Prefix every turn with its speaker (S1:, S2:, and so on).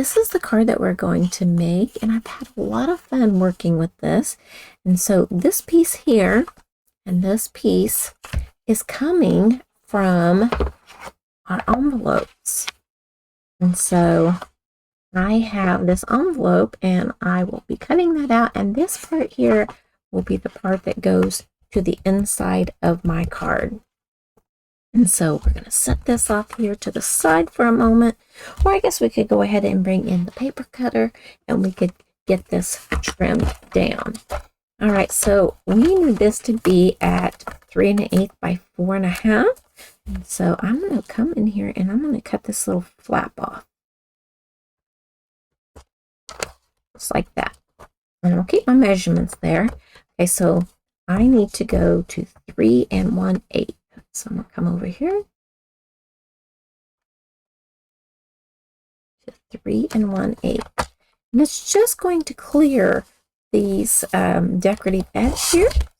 S1: this is the card that we're going to make, and I've had a lot of fun working with this. And so this piece here and this piece is coming from our envelopes. And so I have this envelope, and I will be cutting that out, and this part here will be the part that goes to the inside of my card. And so we're going to set this off here to the side for a moment, or I guess we could go ahead and bring in the paper cutter and we could get this trimmed down. All right, so we need this to be at 3 1/8 by 4 1/2. And so I'm going to come in here and I'm going to cut this little flap off. Just like that. And I'll keep my measurements there. Okay, so I need to go to 3 1/8. So I'm going to come over here to 3 1/8. And it's just going to clear these decorative edges here.